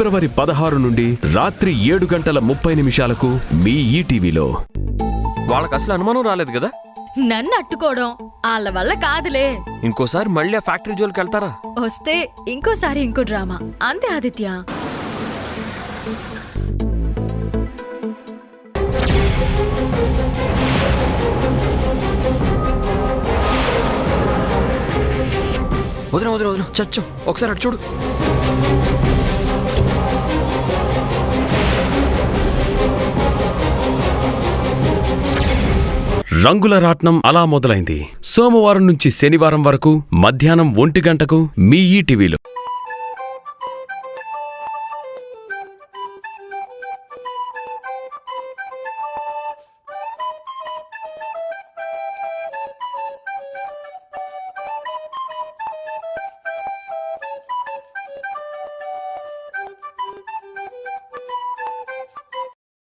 ఫిబ్రవరి 16 నుండి రాత్రి 7:30 మీ ఈటీవీలో. వాళ్ళకి అసలు అనుమానం రాలేదు కదా? నన్ను అట్టుకోవడం వాళ్ళ వల్ల కాదులే. ఇంకోసారి మళ్ళీ ఆ ఫ్యాక్టరీ జోలికి వెళ్తారా? వస్తే ఇంకోసారి ఇంకో డ్రామా అంతే ఆదిత్య. వదిన వదిన వదిన చచ్చు, ఒకసారి అటు చూడు. రంగుల రాట్నం అలా మొదలైంది. సోమవారం నుంచి శనివారం వరకు మధ్యాహ్నం 1 గంటకు మీ ఈటీవీలో.